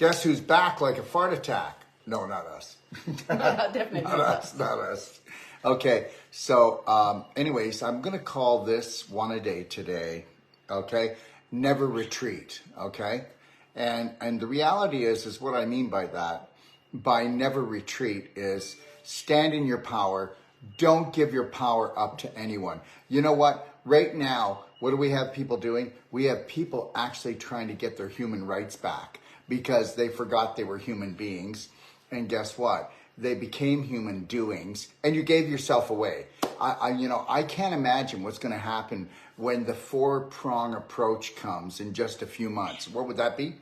guess who's back like a fart attack? No, not us. No, definitely not us. Not us. Okay, so anyways, I'm going to call this one a day today, okay? Never retreat, okay? And the reality is what I mean by that, by never retreat, is stand in your power. Don't give your power up to anyone. You know what? Right now, what do we have people doing? We have people actually trying to get their human rights back because they forgot they were human beings. And guess what? They became human doings, and you gave yourself away. I can't imagine what's going to happen when the 4-prong approach comes in just a few months. What would that be?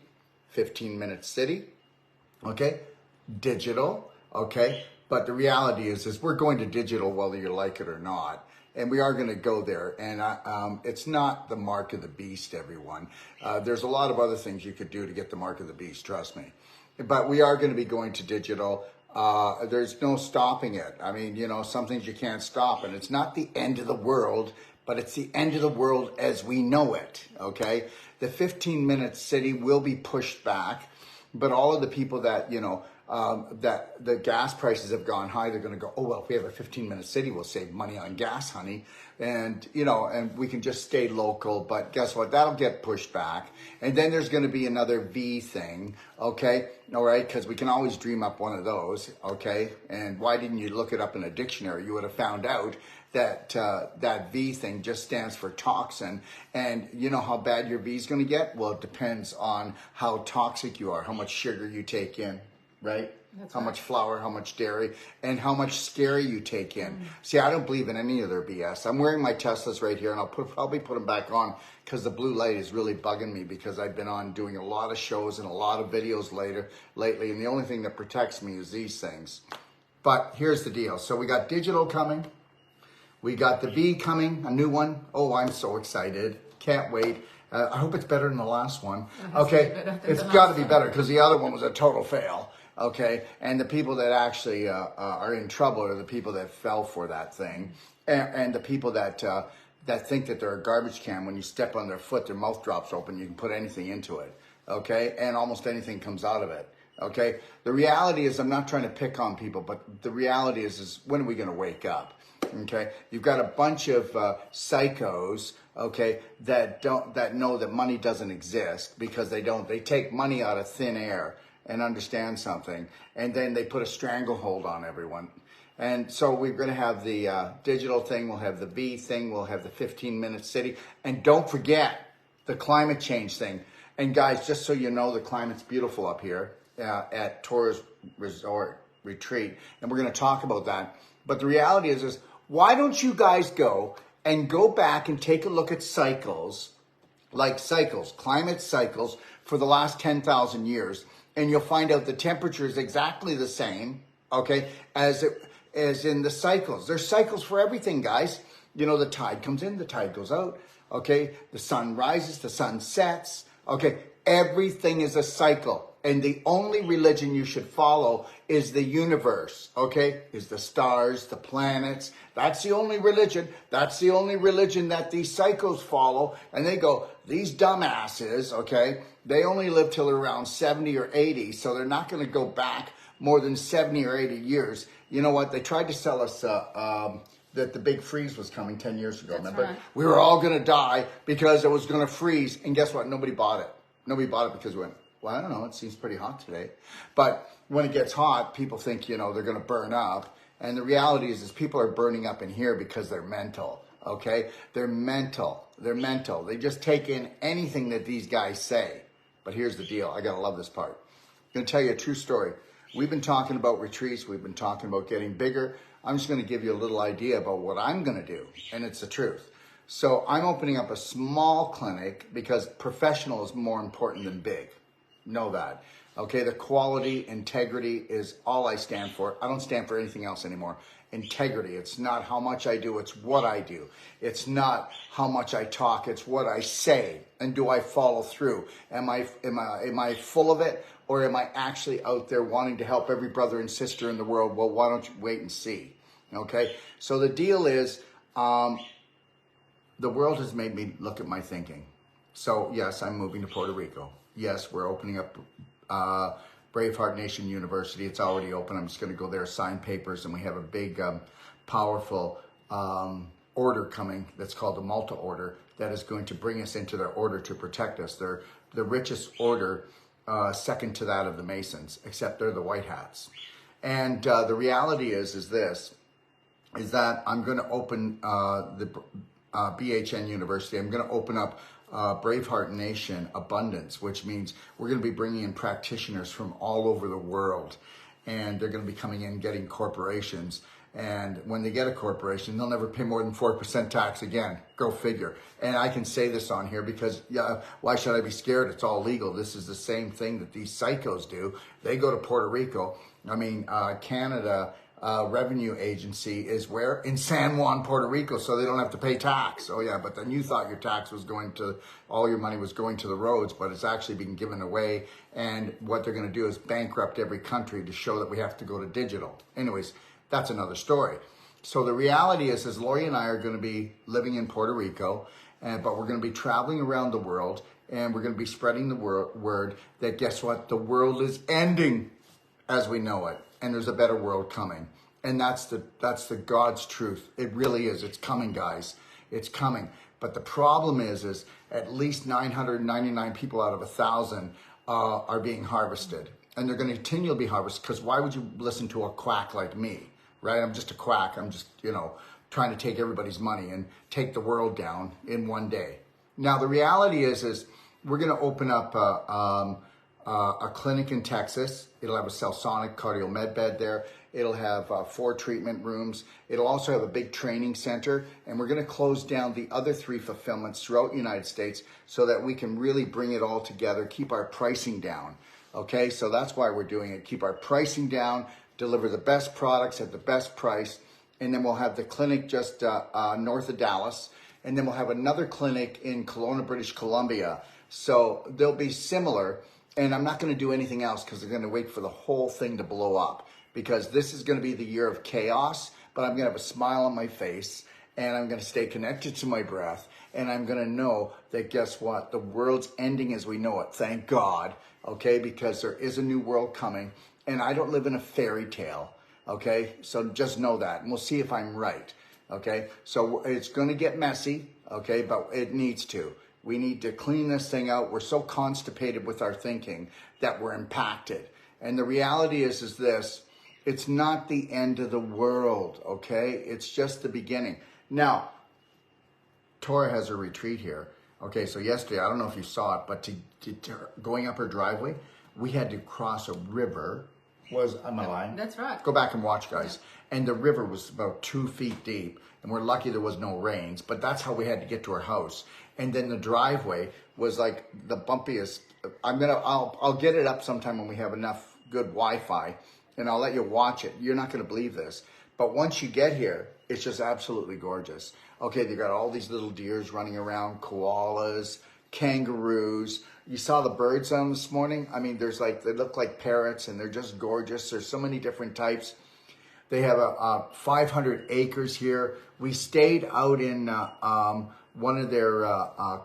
15-minute city, okay? Digital, okay? But the reality is we're going to digital whether you like it or not. And we are going to go there. And it's not the mark of the beast, everyone. There's a lot of other things you could do to get the mark of the beast, trust me. But we are going to be going to digital. There's no stopping it. I mean, some things you can't stop. And it's not the end of the world, but it's the end of the world as we know it, okay? The 15-minute city will be pushed back. But all of the people that, that the gas prices have gone high, they're going to go, oh, well, if we have a 15-minute city, we'll save money on gas, honey. And, and we can just stay local. But guess what? That'll get pushed back. And then there's going to be another V thing, okay? All right, because we can always dream up one of those, okay? And why didn't you look it up in a dictionary? You would have found out that that V thing just stands for toxin. And you know how bad your V is going to get? Well, it depends on how toxic you are, how much sugar you take in, right? That's how right. much flour, how much dairy, and how much scary you take in. See, I don't believe in any of their BS. I'm wearing my Teslas right here, and I'll probably put them back on because the blue light is really bugging me because I've been on doing a lot of shows and a lot of videos lately, and the only thing that protects me is these things. But here's the deal. So we got digital coming. We got the V coming, a new one. Oh, I'm so excited. Can't wait. I hope it's better than the last one. Okay, it's got to be better because the other one was a total fail. Okay, and the people that actually are in trouble are the people that fell for that thing, and the people that think that they're a garbage can. When you step on their foot, their mouth drops open. You can put anything into it. Okay, and almost anything comes out of it. Okay, the reality is, I'm not trying to pick on people, but the reality is when are we going to wake up? Okay, you've got a bunch of psychos, okay, that know that money doesn't exist because they take money out of thin air and understand something, and then they put a stranglehold on everyone. And so we're going to have the digital thing, we'll have the V thing, we'll have the 15-minute city, and don't forget the climate change thing. And guys, just so you know, the climate's beautiful up here at Tourist Resort Retreat, and we're going to talk about that. But the reality is why don't you guys go back and take a look at cycles, climate cycles for the last 10,000 years, and you'll find out the temperature is exactly the same, okay, as in the cycles. There's cycles for everything, guys. The tide comes in, the tide goes out, okay? The sun rises, the sun sets, okay? Everything is a cycle. And the only religion you should follow is the universe, okay? Is the stars, the planets. That's the only religion. That's the only religion that these psychos follow. And they go, these dumbasses, okay, they only live till they're around 70 or 80, so they're not going to go back more than 70 or 80 years. You know what? They tried to sell us that the big freeze was coming 10 years ago. That's remember? right. We were all going to die because it was going to freeze. And guess what? Nobody bought it. Nobody bought it because we went, well, I don't know. It seems pretty hot today. But when it gets hot, people think, they're going to burn up. And the reality is people are burning up in here because they're mental, okay? They're mental. They're mental. They just take in anything that these guys say. But here's the deal. I got to love this part. I'm going to tell you a true story. We've been talking about retreats. We've been talking about getting bigger. I'm just going to give you a little idea about what I'm going to do. And it's the truth. So I'm opening up a small clinic because professional is more important than big. Know that. Okay, the quality, integrity is all I stand for. I don't stand for anything else anymore. Integrity. It's not how much I do, it's what I do. It's not how much I talk, it's what I say. And do I follow through? Am I full of it, or am I actually out there wanting to help every brother and sister in the world? Well, why don't you wait and see? Okay? So the deal is, the world has made me look at my thinking. So yes, I'm moving to Puerto Rico. Yes, we're opening up Braveheart Nation University. It's already open. I'm just going to go there, sign papers, and we have a big, powerful order coming that's called the Malta Order that is going to bring us into their order to protect us. They're the richest order, second to that of the Masons, except they're the white hats. And the reality is that I'm going to open the BHN University. I'm going to open up Braveheart Nation Abundance, which means we're going to be bringing in practitioners from all over the world. And they're going to be coming in getting corporations. And when they get a corporation, they'll never pay more than 4% tax again. Go figure. And I can say this on here because why should I be scared? It's all legal. This is the same thing that these psychos do. They go to Puerto Rico. I mean, Canada Revenue Agency is where? In San Juan, Puerto Rico, so they don't have to pay tax. Oh yeah, but then you thought your tax was going to, all your money was going to the roads, but it's actually being given away. And what they're going to do is bankrupt every country to show that we have to go to digital. Anyways, that's another story. So the reality is Lori and I are going to be living in Puerto Rico, but we're going to be traveling around the world, and we're going to be spreading the word that, guess what? The world is ending as we know it, and there's a better world coming. And that's the God's truth. It really is. It's coming, guys. It's coming. But the problem is at least 999 people out of 1,000 are being harvested. And they're going to continue to be harvested, because why would you listen to a quack like me? Right? I'm just a quack. I'm just, trying to take everybody's money and take the world down in one day. Now, the reality is we're going to open up a clinic in Texas. It'll have a Celsonic cardio med bed there. It'll have 4 treatment rooms. It'll also have a big training center. And we're going to close down the other 3 fulfillments throughout the United States so that we can really bring it all together, keep our pricing down. Okay, so that's why we're doing it. Keep our pricing down, deliver the best products at the best price, and then we'll have the clinic just north of Dallas, and then we'll have another clinic in Kelowna, British Columbia. So they'll be similar, and I'm not going to do anything else because I'm going to wait for the whole thing to blow up, because this is going to be the year of chaos, but I'm going to have a smile on my face, and I'm going to stay connected to my breath, and I'm going to know that, guess what? The world's ending as we know it. Thank God. Okay, because there is a new world coming, and I don't live in a fairy tale. Okay, so just know that, and we'll see if I'm right. Okay, so it's going to get messy. Okay, but it needs to. We need to clean this thing out. We're so constipated with our thinking that we're impacted. And the reality is this: it's not the end of the world. Okay, it's just the beginning. Now, Tora has a retreat here. Okay, so yesterday, I don't know if you saw it, but to going up her driveway, we had to cross a river. Am I lying? That's right. Go back and watch, guys. Yeah. And the river was about 2 feet deep, and we're lucky there was no rains, but that's how we had to get to our house. And then the driveway was like the bumpiest. I'll get it up sometime when we have enough good Wi-Fi, and I'll let you watch it. You're not going to believe this, but once you get here, it's just absolutely gorgeous. Okay, they got all these little deers running around, koalas, kangaroos. You saw the birds on this morning? I mean, they look like parrots, and they're just gorgeous. There's so many different types. They have 500 acres here. We stayed out in one of their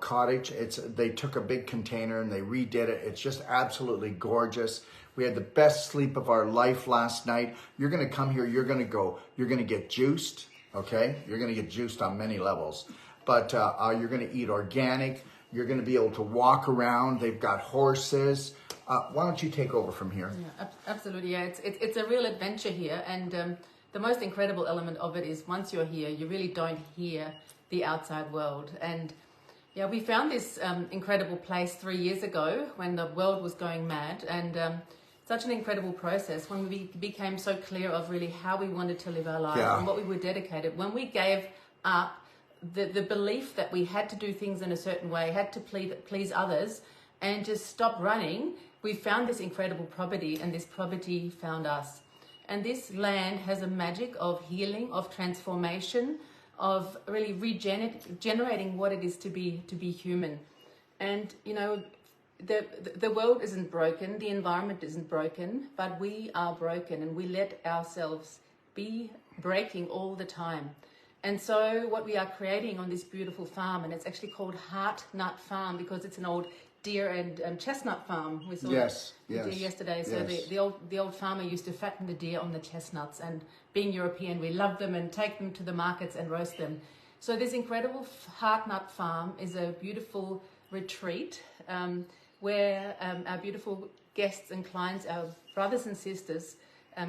cottage. They took a big container and they redid it. It's just absolutely gorgeous. We had the best sleep of our life last night. You're going to come here. You're going to get juiced. Okay, you're going to get juiced on many levels, but you're going to eat organic. You're going to be able to walk around. They've got horses. Why don't you take over from here? Yeah, absolutely. Yeah, it's a real adventure here, and the most incredible element of it is once you're here, you really don't hear the outside world. And yeah, we found this incredible place 3 years ago when the world was going mad, and such an incredible process when we became so clear of really how we wanted to live our lives and what we were dedicated. When we gave up the belief that we had to do things in a certain way, had to please others, and just stop running, we found this incredible property, and this property found us. And this land has a magic of healing, of transformation, of really regenerating what it is to be human. And the world isn't broken, the environment isn't broken, but we are broken, and we let ourselves be breaking all the time. And so what we are creating on this beautiful farm, and it's actually called Heart Nut Farm because it's an old deer and chestnut farm. We saw the deer yesterday. So the old farmer used to fatten the deer on the chestnuts, and being European, we love them and take them to the markets and roast them. So this incredible Heart Nut Farm is a beautiful retreat where our beautiful guests and clients, our brothers and sisters,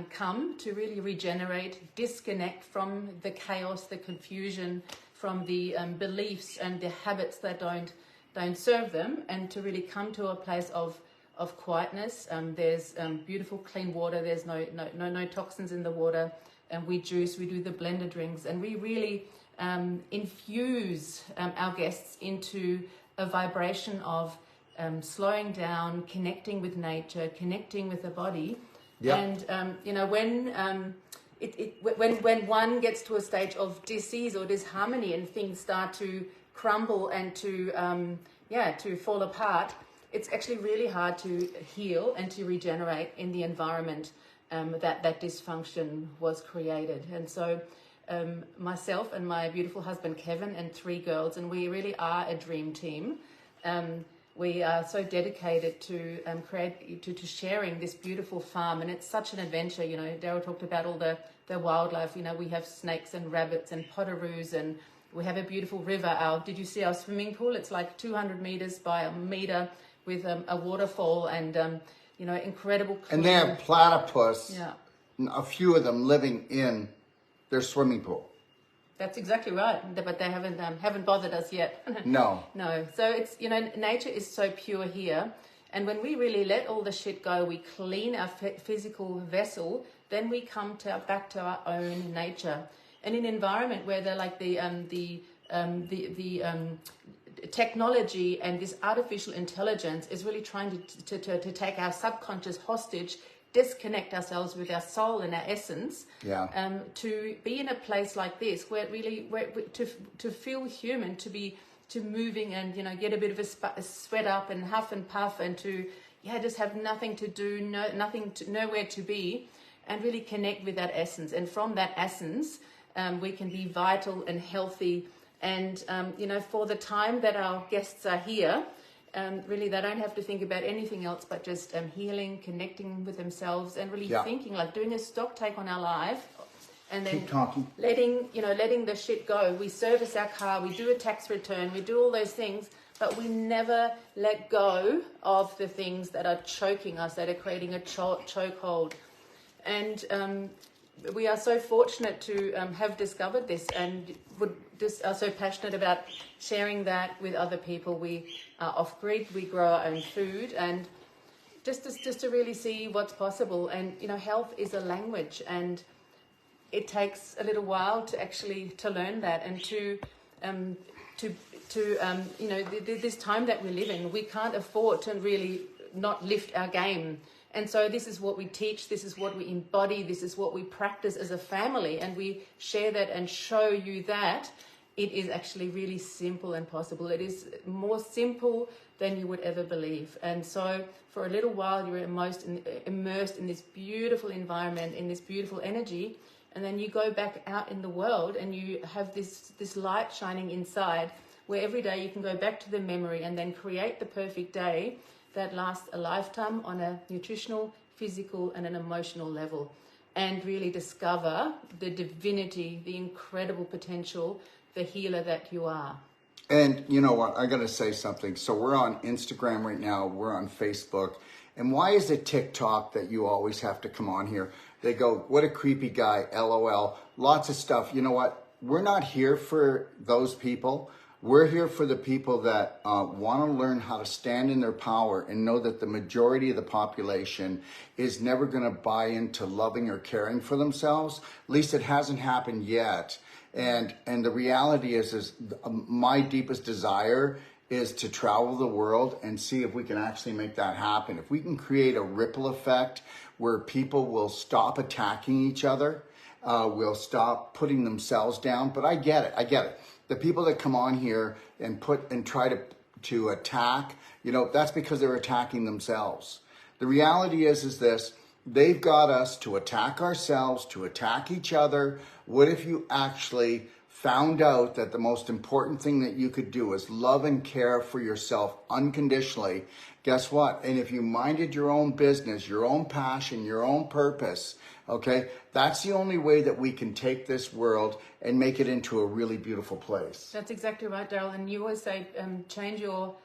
come to really regenerate, disconnect from the chaos, the confusion, from the beliefs and the habits that don't serve them, and to really come to a place of quietness. There's beautiful clean water. There's no toxins in the water, and we juice. We do the blended drinks, and we really infuse our guests into a vibration of slowing down, connecting with nature, connecting with the body. Yep. And when one gets to a stage of dis-ease or disharmony and things start to crumble and to fall apart, it's actually really hard to heal and to regenerate in the environment that dysfunction was created. And so myself and my beautiful husband Kevin and 3 girls, and we really are a dream team. We are so dedicated to to sharing this beautiful farm, and it's such an adventure. You know, Daryl talked about all the wildlife. You know, we have snakes and rabbits and potoroos, and we have a beautiful river. Did you see our swimming pool? It's like 200 meters by a meter with a waterfall and incredible. Clean... And they have platypus. Yeah, a few of them living in their swimming pool. That's exactly right, but they haven't bothered us yet. No. So it's nature is so pure here, and when we really let all the shit go, we clean our physical vessel. Then we come back to our own nature, and in an environment where they're like the technology and this artificial intelligence is really trying to take our subconscious hostage. Disconnect ourselves with our soul and our essence, to be in a place like this where to feel human, to moving and get a bit of a sweat up and huff and puff and to just have nothing to do, nowhere to be, and really connect with that essence. And from that essence, we can be vital and healthy. And for the time that our guests are here. Really, they don't have to think about anything else but just healing, connecting with themselves, and really thinking, like doing a stock take on our life, and then letting the shit go. We service our car, we do a tax return, we do all those things, but we never let go of the things that are choking us, that are creating a chokehold. And we are so fortunate to have discovered this, and are so passionate about sharing that with other people. We are off-grid, we grow our own food, and just to really see what's possible. And health is a language, and it takes a little while to learn that, and this time that we live in, we can't afford to really not lift our game. And so this is what we teach, this is what we embody, this is what we practice as a family, and we share that and show you that it is actually really simple and possible. It is more simple than you would ever believe. And so for a little while you're immersed in this beautiful environment, in this beautiful energy, and then you go back out in the world and you have this light shining inside, where every day you can go back to the memory and then create the perfect day that lasts a lifetime on a nutritional, physical, and an emotional level, and really discover the divinity, the incredible potential, the healer that you are. And you know what? I got to say something. So we're on Instagram right now. We're on Facebook. And why is it TikTok that you always have to come on here? They go, what a creepy guy, LOL. Lots of stuff. You know what? We're not here for those people. We're here for the people that want to learn how to stand in their power and know that the majority of the population is never going to buy into loving or caring for themselves. At least it hasn't happened yet. And the reality is my deepest desire is to travel the world and see if we can actually make that happen. If we can create a ripple effect where people will stop attacking each other, will stop putting themselves down. But I get it. The people that come on here and try to attack, that's because they're attacking themselves. The reality is this: they've got us to attack ourselves, to attack each other. What if you actually found out that the most important thing that you could do is love and care for yourself unconditionally, guess what? And if you minded your own business, your own passion, your own purpose, okay, that's the only way that we can take this world and make it into a really beautiful place. That's exactly right, Daryl. And you always say, change your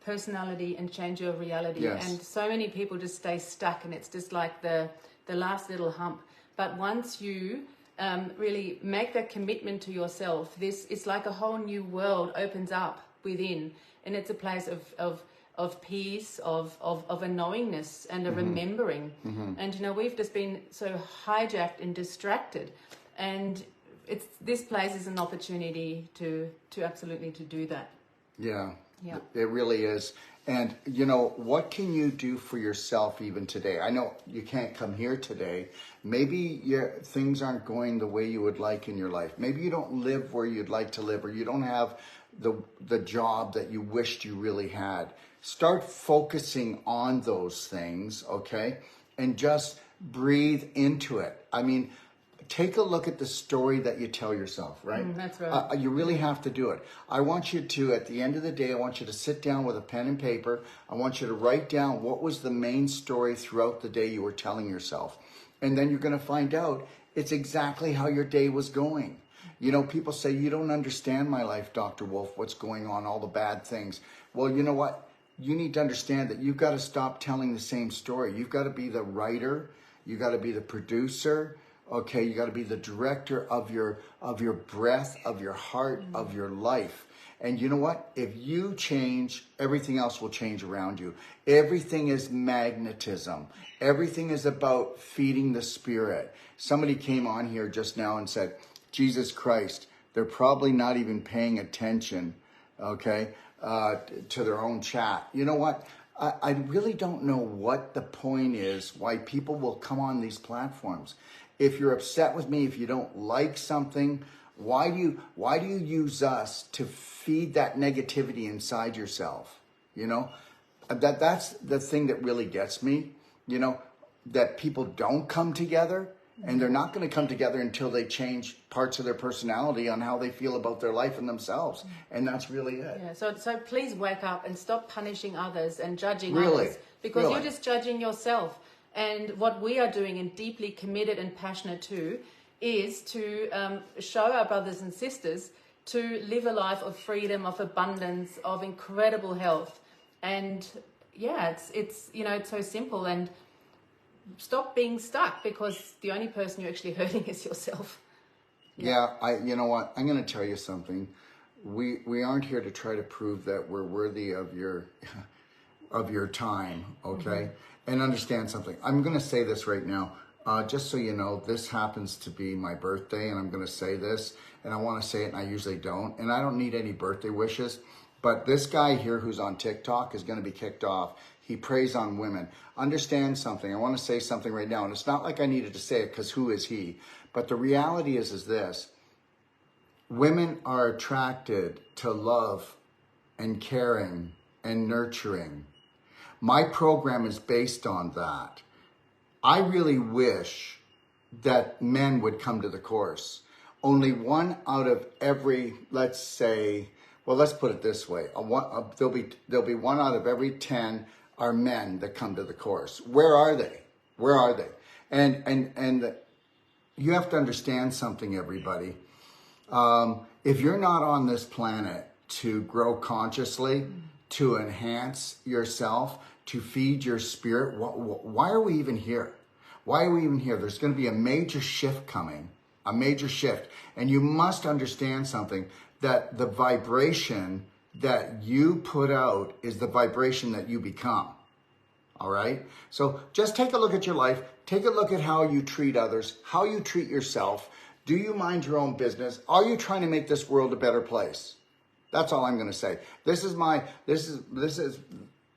personality and change your reality. Yes. And so many people just stay stuck, and it's just like the last little hump. But once you really make that commitment to yourself, it's like a whole new world opens up within, and it's a place of peace, of a knowingness and a remembering. And we've just been so hijacked and distracted, and this place is an opportunity to absolutely to do that. Yeah, Yeah. It really is. And what can you do for yourself even today? I know you can't come here today. Maybe things aren't going the way you would like in your life. Maybe you don't live where you'd like to live, or you don't have the job that you wished you really had. Start focusing on those things, okay? And just breathe into it. I mean, take a look at the story that you tell yourself, right? That's right. You really have to do it. I want you to, at the end of the day, I want you to sit down with a pen and paper. I want you to write down what was the main story throughout the day you were telling yourself. And then you're going to find out it's exactly how your day was going. People say, you don't understand my life, Dr. Wolf, what's going on, all the bad things. Well, you know what? You need to understand that you've got to stop telling the same story. You've got to be the writer. You've got to be the producer. Okay, you got to be the director of your breath, of your heart, of your life. And you know what? If you change, everything else will change around you. Everything is magnetism. Everything is about feeding the spirit. Somebody came on here just now and said, Jesus Christ, they're probably not even paying attention, okay, to their own chat. You know what? I really don't know what the point is, why people will come on these platforms. If you're upset with me, if you don't like something, why do you use us to feed that negativity inside yourself? That's the thing that really gets me, that people don't come together, and they're not going to come together until they change parts of their personality on how they feel about their life and themselves. And that's really it. Yeah. So please wake up and stop punishing others and judging Really? others, because you're just judging yourself. And what we are doing, and deeply committed and passionate to, is to show our brothers and sisters to live a life of freedom, of abundance, of incredible health. And yeah, it's so simple. And stop being stuck, because the only person you're actually hurting is yourself. Yeah, you know what? I'm going to tell you something. We aren't here to try to prove that we're worthy of your time, okay? And understand something. I'm going to say this right now, just so you know. This happens to be my birthday, and I'm going to say this, and I want to say it, and I usually don't, and I don't need any birthday wishes. But this guy here who's on TikTok is going to be kicked off. He preys on women. Understand something. I want to say something right now, and it's not like I needed to say it, because who is he? But the reality is this. Women are attracted to love and caring and nurturing. My program is based on that. I really wish that men would come to the course. Only one out of every, let's say, well, let's put it this way. There'll be one out of every 10 are men that come to the course. Where are they? Where are they? And you have to understand something, everybody. If you're not on this planet to grow consciously, to enhance yourself, to feed your spirit, why are we even here? Why are we even here? There's going to be a major shift coming, a major shift. And you must understand something, that the vibration that you put out is the vibration that you become. All right? So just take a look at your life. Take a look at how you treat others, how you treat yourself. Do you mind your own business? Are you trying to make this world a better place? That's all I'm going to say. This is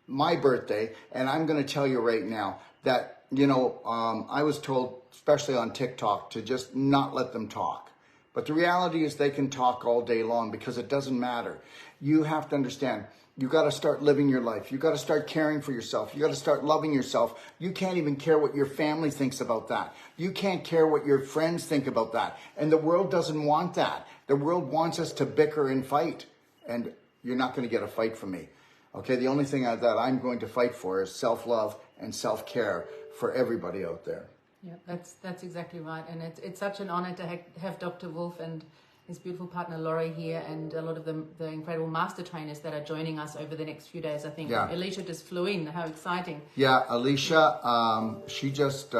my birthday, and I'm going to tell you right now that, I was told, especially on TikTok, to just not let them talk. But the reality is they can talk all day long, because it doesn't matter. You have to understand, you got to start living your life. You got to start caring for yourself. You got to start loving yourself. You can't even care what your family thinks about that. You can't care what your friends think about that. And the world doesn't want that. The world wants us to bicker and fight, and you're not going to get a fight from me. Okay, the only thing that I'm going to fight for is self-love and self-care for everybody out there. Yeah, that's exactly right. And it's such an honor to have Dr. Wolf and his beautiful partner Laurie here, and a lot of the incredible master trainers that are joining us over the next few days. I think Alicia just flew in. How exciting. Yeah, Alicia, she just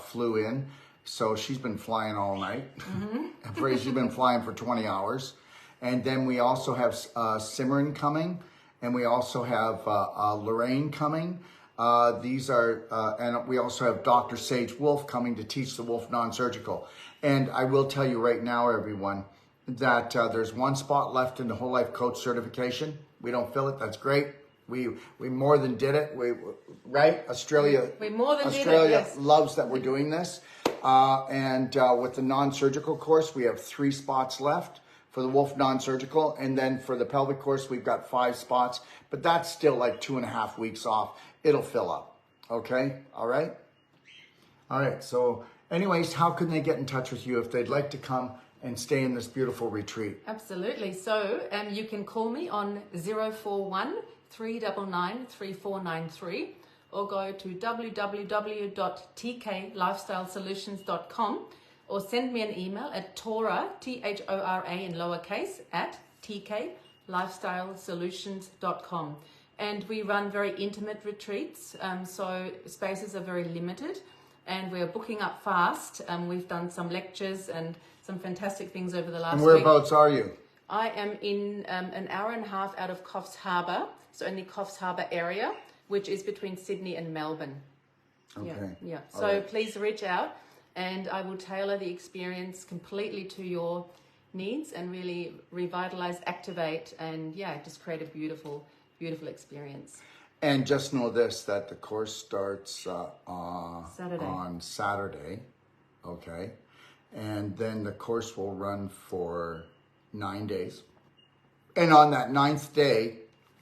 flew in. So she's been flying all night. She's been flying for 20 hours. And then we also have Simran coming. And we also have Lorraine coming. These are, and we also have Dr. Sage Wolf coming to teach the Wolf non-surgical. And I will tell you right now, everyone, that there's one spot left in the Whole Life Coach certification. We don't fill it. That's great. We more than did it. Right? Australia loves that we're doing this. And with the non-surgical course, we have 3 spots left for the Wolf non-surgical. And then for the pelvic course, we've got 5 spots. But that's still like 2.5 weeks off. It'll fill up. Okay? All right? All right. So anyways, how can they get in touch with you if they'd like to come and stay in this beautiful retreat? Absolutely. So you can call me on 041 399 3493 or go to www.tklifestylesolutions.com or send me an email at Tora, Thora in lowercase, at tklifestylesolutions.com. And we run very intimate retreats, so spaces are very limited, and we're booking up fast. We've done some lectures and some fantastic things over the last week. And whereabouts are you? I am in an hour and a half out of Coffs Harbour, so in the Coffs Harbour area, which is between Sydney and Melbourne. Okay. Yeah. So please reach out, and I will tailor the experience completely to your needs and really revitalize, activate, and just create a beautiful experience. And just know this, that the course starts on Saturday, okay? And then the course will run for 9 days. And on that 9th day,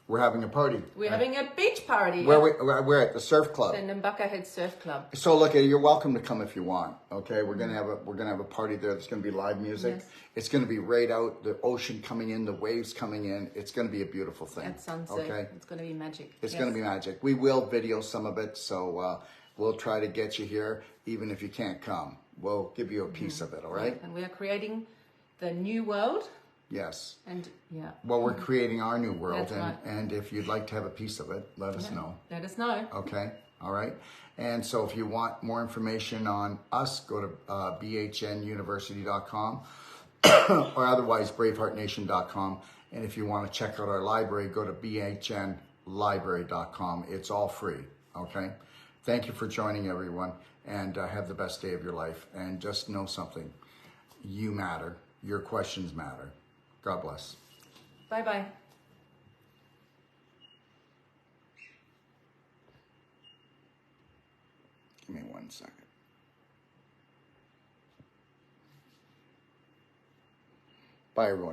we're having a party. We're having a beach party. We're at the surf club. The Nambucca Head Surf Club. So look, you're welcome to come if you want. Okay, we're gonna have a party there. There's gonna be live music. Yes. It's gonna be right out, the ocean coming in, the waves coming in. It's gonna be a beautiful thing. At sunset. Okay, it's gonna be magic. It's gonna be magic. We will video some of it, so we'll try to get you here, even if you can't come. We'll give you a piece of it. All right. And we are creating the new world. Yes. And well, we're creating our new world. That's right. And if you'd like to have a piece of it, let us know. Let us know. Okay. All right. And so if you want more information on us, go to bhnuniversity.com or otherwise braveheartnation.com. And if you want to check out our library, go to bhnlibrary.com. It's all free. Okay. Thank you for joining, everyone, and have the best day of your life. And just know something. You matter. Your questions matter. God bless. Bye-bye. Give me 1 second. Bye, everyone.